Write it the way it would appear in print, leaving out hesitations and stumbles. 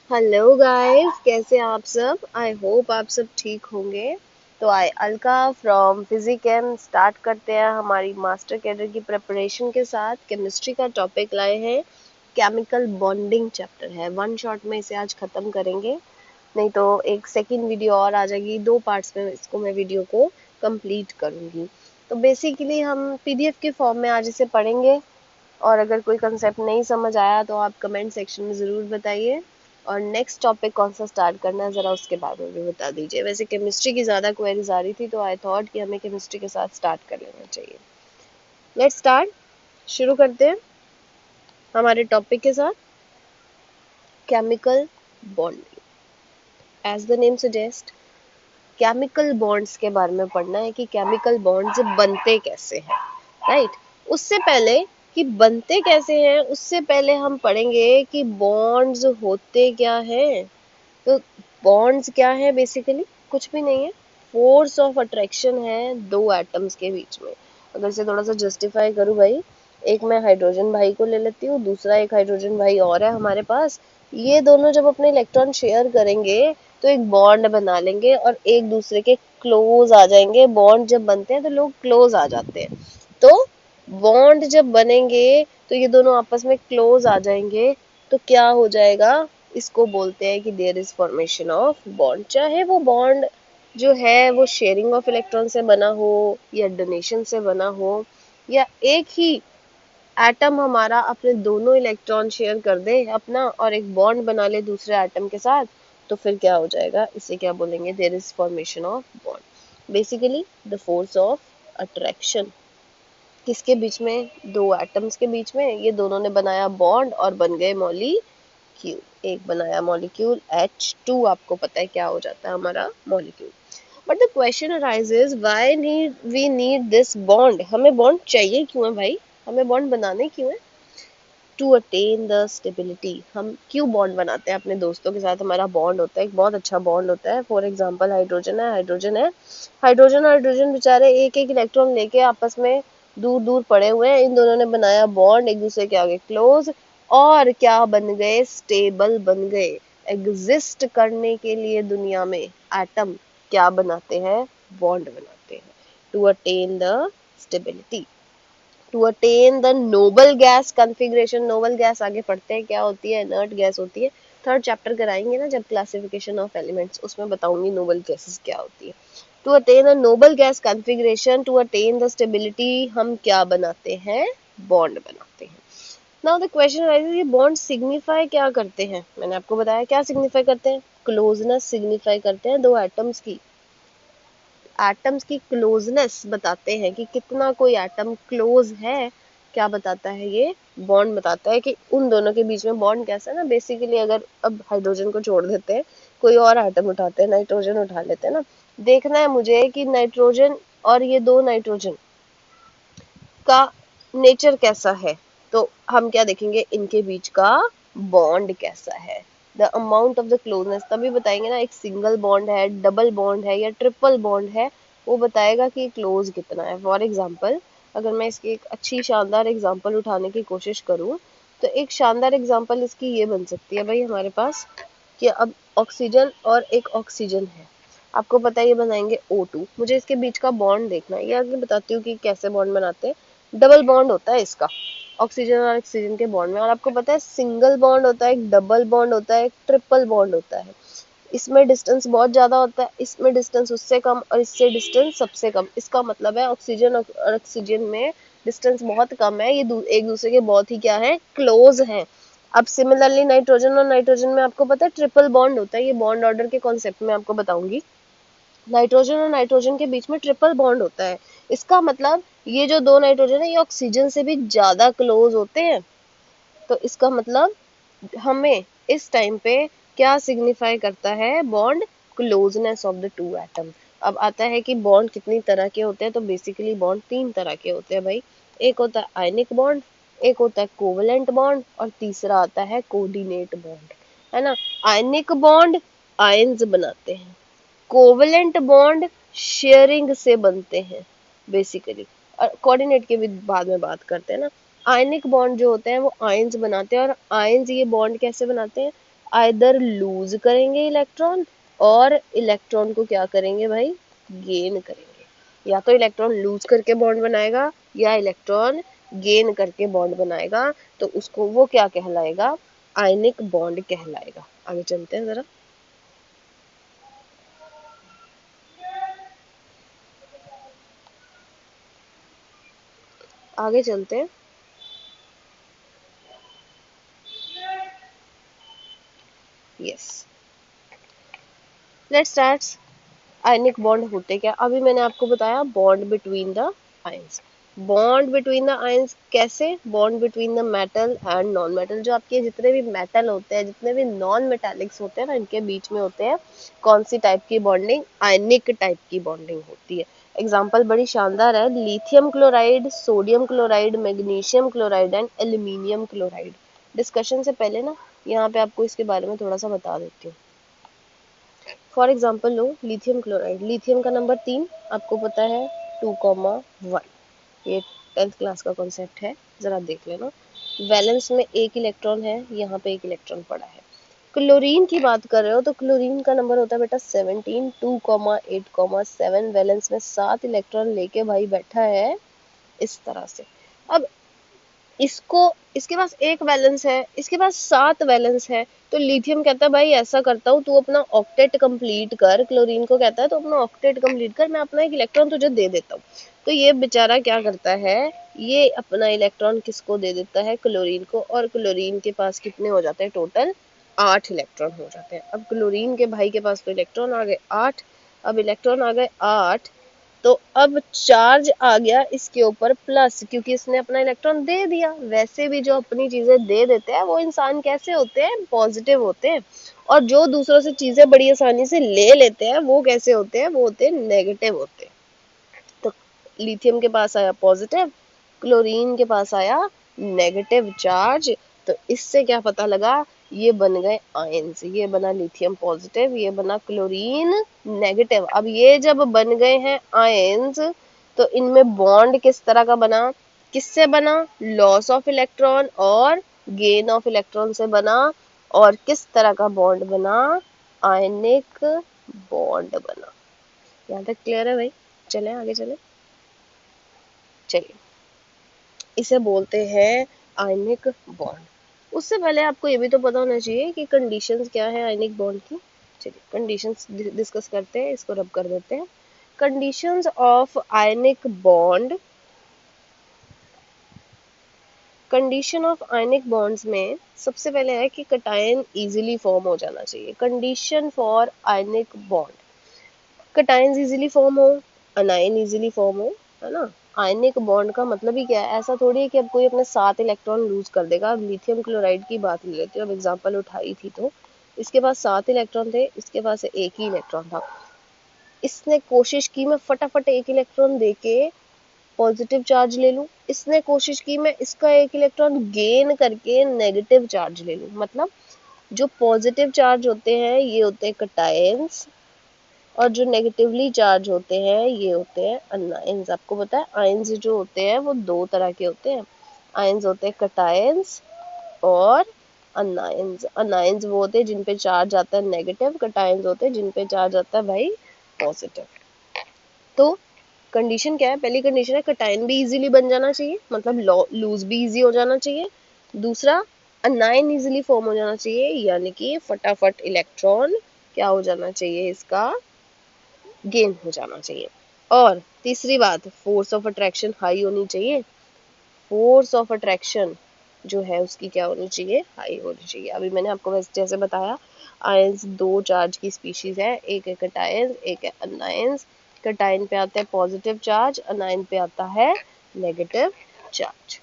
Hello guys, कैसे हैं आप सब। आई होप आप सब ठीक होंगे। तो आई अलका फ्रॉम फिजिकेम स्टार्ट करते हैं हमारी मास्टर कैडर की प्रिपरेशन के साथ। केमिस्ट्री का टॉपिक लाए हैं, केमिकल बॉन्डिंग चैप्टर है। वन शॉट में इसे आज खत्म करेंगे, नहीं तो एक सेकंड वीडियो और आ जाएगी। दो पार्ट्स में इसको मैं वीडियो को कंप्लीट करूंगी। तो बेसिकली हम पीडीएफ के फॉर्म में आज इसे पढ़ेंगे, और अगर कोई कंसेप्ट नहीं समझ आया तो आप कमेंट सेक्शन में ज़रूर बताइए। और नेक्स्ट टॉपिक कौन सा स्टार्ट करना है ज़रा उसके बारे में भी बता दीजिए। वैसे केमिस्ट्री की ज़्यादा क्वेरीज आ रही थी तो आई थॉट कि हमें केमिस्ट्री के साथ स्टार्ट कर लेना चाहिए। लेट्स स्टार्ट, शुरू करते हैं हमारे टॉपिक के साथ, chemical bonding. As the name suggest, chemical bonds के बारे में पढ़ना है कि केमिकल बॉन्ड्स बनते कैसे हैं, राइट। उससे पहले कि बनते कैसे हैं, उससे पहले हम पढ़ेंगे कि बॉन्ड्स होते क्या हैं। तो बॉन्ड्स क्या है, बेसिकली कुछ भी नहीं है, फोर्स ऑफ अट्रैक्शन है दो एटम्स के बीच में। अगर इसे थोड़ा सा जस्टिफाई करूँ भाई, एक मैं हाइड्रोजन भाई को ले लेती हूँ, दूसरा एक हाइड्रोजन भाई और है हमारे पास। ये दोनों जब अपने इलेक्ट्रॉन शेयर करेंगे तो एक बॉन्ड बना लेंगे और एक दूसरे के क्लोज आ जाएंगे। बॉन्ड जब बनते हैं तो लोग क्लोज आ जाते हैं। तो बॉन्ड जब बनेंगे तो ये दोनों आपस में क्लोज आ जाएंगे, तो क्या हो जाएगा, इसको बोलते हैं कि there is formation of bond. चाहे वो बॉन्ड जो है वो शेयरिंग ऑफ इलेक्ट्रॉन से बना हो या डोनेशन से बना हो, या एक ही एटम हमारा अपने दोनों इलेक्ट्रॉन शेयर कर दे अपना और एक बॉन्ड बना ले दूसरे एटम के साथ, तो फिर क्या हो जाएगा, इसे क्या बोलेंगे, there is formation of bond. Basically the force of attraction किसके बीच में, दो एटम्स के बीच में। ये दोनों ने बनाया बॉन्ड और बन गए मॉलिक्यूल। एक बनाया मॉलिक्यूल H2, आपको पता है क्या हो जाता है हमारा molecule. But the question arises, why need we need this bond. हमें बॉन्ड चाहिए क्यों है भाई, हमें बॉन्ड बनाने क्यों है। टू अटेन द स्टेबिलिटी, हम क्यों बॉन्ड बनाते हैं अपने दोस्तों के साथ। हमारा बॉन्ड होता है, एक बहुत अच्छा बॉन्ड होता है। फॉर एग्जांपल हाइड्रोजन है, हाइड्रोजन हाइड्रोजन बेचारे एक एक इलेक्ट्रॉन लेके आपस में दूर दूर पड़े हुए हैं। इन दोनों ने बनाया बॉन्ड, एक दूसरे के आगे क्लोज, और क्या बन गए, स्टेबल बन गए। एग्जिस्ट करने के लिए दुनिया में एटम क्या बनाते हैं, बॉन्ड बनाते हैं, to attain the stability, to attain the noble gas configuration. Noble gas आगे पढ़ते हैं क्या होती है, इनर्ट गैस होती है। थर्ड चैप्टर कराएंगे ना जब क्लासिफिकेशन ऑफ एलिमेंट्स, उसमें बताऊंगी नोबल गैसेस क्या होती है। To attain the noble gas configuration, to attain the stability, हम क्या बनाते हैं, बॉन्ड बनाते हैं। नाउ द क्वेश्चन अराइजेस, ये बॉन्ड सिग्निफाई क्या करते हैं। मैंने आपको बताया क्या सिग्निफाई करते हैं, क्लोजनेस सिग्निफाई करते हैं दो एटम्स की। एटम्स की क्लोजनेस बताते हैं कि कितना कोई एटम क्लोज है। क्या बताता है ये, बॉन्ड बताता है कि उन दोनों के बीच में बॉन्ड कैसा है ना। बेसिकली अगर अब हाइड्रोजन को छोड़ देते हैं, कोई और एटम उठाते हैं, नाइट्रोजन उठा लेते हैं ना, देखना है मुझे कि नाइट्रोजन और ये दो नाइट्रोजन का नेचर कैसा है। तो हम क्या देखेंगे, इनके बीच का बॉन्ड कैसा है, the amount of the closeness, तभी बताएंगे ना एक सिंगल बॉन्ड है, डबल बॉन्ड है या ट्रिपल बॉन्ड है, वो बताएगा कि क्लोज कितना है। फॉर एग्जाम्पल, अगर मैं इसकी एक अच्छी शानदार एग्जाम्पल उठाने की कोशिश करूँ, तो एक शानदार एग्जाम्पल इसकी ये बन सकती है भाई हमारे पास, कि अब ऑक्सीजन और एक ऑक्सीजन है। आपको पता है ये बनाएंगे O2, मुझे इसके बीच का बॉन्ड देखना है। ये आगे बताती हूँ कि कैसे बॉन्ड बनाते हैं। डबल बॉन्ड होता है इसका, ऑक्सीजन और ऑक्सीजन के बॉन्ड में। और आपको पता है सिंगल बॉन्ड होता है, एक डबल बॉन्ड होता है, एक ट्रिपल बॉन्ड होता है। इसमें डिस्टेंस बहुत ज्यादा होता है, इसमें डिस्टेंस उससे कम, और इससे डिस्टेंस सबसे कम। इसका मतलब है ऑक्सीजन और ऑक्सीजन में डिस्टेंस बहुत कम है, ये एक दूसरे के बहुत ही क्या है, क्लोज हैं। अब सिमिलरली नाइट्रोजन और नाइट्रोजन में आपको पता है ट्रिपल बॉन्ड होता है। ये बॉन्ड ऑर्डर के कॉन्सेप्ट में आपको बताऊंगी। नाइट्रोजन और नाइट्रोजन के बीच में ट्रिपल बॉन्ड होता है। इसका मतलब ये जो दो नाइट्रोजन है ये ऑक्सीजन से भी ज्यादा क्लोज होते हैं। तो इसका मतलब हमें इस टाइम पे क्या सिग्निफाई करता है, bond closeness of the two atom. अब आता है कि बॉन्ड कितनी तरह के होते हैं, तो बेसिकली बॉन्ड तीन तरह के होते हैं भाई। एक होता है आयनिक बॉन्ड, एक होता है कोवलेंट बॉन्ड, और तीसरा आता है कोऑर्डिनेट बॉन्ड, है ना। आयनिक बॉन्ड आयंस बनाते हैं, कोवलेंट बॉन्ड शेयरिंग से बनते हैं बेसिकली, और कोऑर्डिनेट के भी बाद में बात करते हैं ना। आयनिक बॉन्ड जो होते हैं वो आयंस बनाते हैं, और आयंस ये बॉन्ड कैसे बनाते हैं, आइदर लूज करेंगे इलेक्ट्रॉन, और इलेक्ट्रॉन को क्या करेंगे भाई, गेन करेंगे। या तो इलेक्ट्रॉन लूज करके बॉन्ड बनाएगा या इलेक्ट्रॉन गेन करके बॉन्ड बनाएगा, तो उसको वो क्या कहलाएगा, आयनिक बॉन्ड कहलाएगा। आगे चलते हैं जरा, आगे चलते हैं। Yes, let's start. Ionic bond होते क्या, अभी मैंने आपको बताया bond between the ions. Bond between the ions कैसे, bond between the metal and non metal, जो आपके जितने भी मेटल होते हैं, जितने भी नॉन मेटालिक्स होते हैं ना, इनके बीच में होते हैं कौन सी टाइप की बॉन्डिंग, आयनिक टाइप की बॉन्डिंग होती है। एग्जाम्पल बड़ी शानदार है, lithium chloride, sodium chloride, magnesium chloride and aluminium chloride. Discussion से पहले ना यहाँ पे आपको इसके बारे में थोड़ा सा बता देती हूँ। For example low lithium chloride, lithium का नंबर 3 आपको पता है 2,1, ये 10th क्लास का कॉन्सेप्ट है, जरा देख लेना। वैलेंस में एक इलेक्ट्रॉन है, यहाँ पे एक इलेक्ट्रॉन पड़ा है। क्लोरीन की बात कर रहे हो तो क्लोरीन का नंबर होता है बेटा 17, 2,8,7, वैलेंस में 7 इलेक्ट्रॉन लेके भाई बैठा है इस तरह से। अब इसको, इसके पास एक बैलेंस है, इसके पास 7 बैलेंस है, तो लिथियम कहता है भाई ऐसा करता हूँ, तू अपना ऑक्टेट कंप्लीट कर, क्लोरीन को कहता है तो अपना ऑक्टेट कंप्लीट कर, मैं अपना एक इलेक्ट्रॉन तुझे दे देता हूँ। तो ये बेचारा क्या करता है, ये अपना इलेक्ट्रॉन किसको दे देता है, क्लोरीन को, और क्लोरीन के पास कितने हो जाते हैं टोटल, 8 इलेक्ट्रॉन हो जाते हैं। अब क्लोरीन के भाई के पास तो इलेक्ट्रॉन आ गए 8, अब इलेक्ट्रॉन आ गए 8, तो अब चार्ज आ गया इसके ऊपर प्लस, क्योंकि इसने अपना इलेक्ट्रॉन दे दिया। वैसे भी जो अपनी चीजें दे देते हैं वो इंसान कैसे होते हैं, पॉजिटिव होते हैं, और जो दूसरों से चीजें बड़ी आसानी से ले लेते हैं वो कैसे होते हैं, वो होते हैं नेगेटिव होते हैं। तो लिथियम के पास आया पॉजिटिव, क्लोरीन के पास आया नेगेटिव चार्ज, तो इससे क्या पता लगा, ये बन गए आयंस, ये बना लिथियम पॉजिटिव, ये बना क्लोरीन नेगेटिव। अब ये जब बन गए हैं आयंस, तो इनमें बॉन्ड किस तरह का बना, किससे बना, लॉस ऑफ इलेक्ट्रॉन और गेन ऑफ इलेक्ट्रॉन से बना, और किस तरह का बॉन्ड बना, आयनिक बॉन्ड बना। यहाँ तक क्लियर है भाई, चले आगे चले, चलिए इसे बोलते हैं आयनिक बॉन्ड। उससे पहले आपको ये भी तो पता होना चाहिए कि कंडीशंस क्या है आयनिक बॉन्ड की। चलिए कंडीशंस डिस्कस करते हैं, इसको रब कर देते हैं। Conditions of ionic bond, condition of ionic bonds में सबसे पहले है कि कटायन इजीली फॉर्म हो जाना चाहिए। Condition for ionic bond, cations easily form हो, अनायन इजीली फॉर्म हो, है ना। आयनिक बॉन्ड का मतलब ही क्या है, ऐसा थोड़ी है कि अब कोई अपने 7 इलेक्ट्रॉन लूज कर देगा। अब लिथियम क्लोराइड की बात ले लेते हो, अब एग्जांपल उठाई थी तो इसके पास 7 इलेक्ट्रॉन थे, इसके पास एक ही इलेक्ट्रॉन था। इसने कोशिश की मैं फटाफट एक इलेक्ट्रॉन देके पॉजिटिव चार्ज ले लूं, इसने कोशिश की मैं इसका एक इलेक्ट्रॉन गेन करके नेगेटिव चार्ज ले लूं। मतलब जो पॉजिटिव चार्ज होते हैं ये होते हैं कटायंस, और जो नेगेटिवली चार्ज होते हैं ये होते हैं अनायंस। आपको पता है आयंस जो होते हैं वो दो तरह के होते हैं, आयंस होते हैं कटायंस और अनायंस। अनायंस वो होते हैं जिन पे चार्ज आता है नेगेटिव, कटायंस होते हैं जिन पे चार्ज आता है भाई पॉजिटिव। तो कंडीशन क्या है, पहली कंडीशन है कटायन भी इजीली बन जाना चाहिए, मतलब लूज भी इजी हो जाना चाहिए। दूसरा, अनायन इजीली फॉर्म हो जाना चाहिए, यानी कि फटाफट इलेक्ट्रॉन क्या हो जाना चाहिए, इसका गेन हो जाना चाहिए। और तीसरी बात, फोर्स ऑफ अट्रैक्शन हाई होनी चाहिए। फोर्स ऑफ अट्रैक्शन जो है उसकी क्या होनी चाहिए, हाई होनी चाहिए। अभी मैंने आपको वैसे जैसे बताया आयंस दो चार्ज की स्पीशीज है, एक है कटायंस एक है अनायंस। कटायन पे आता है पॉजिटिव चार्ज, अनायन पे आता है नेगेटिव चार्ज।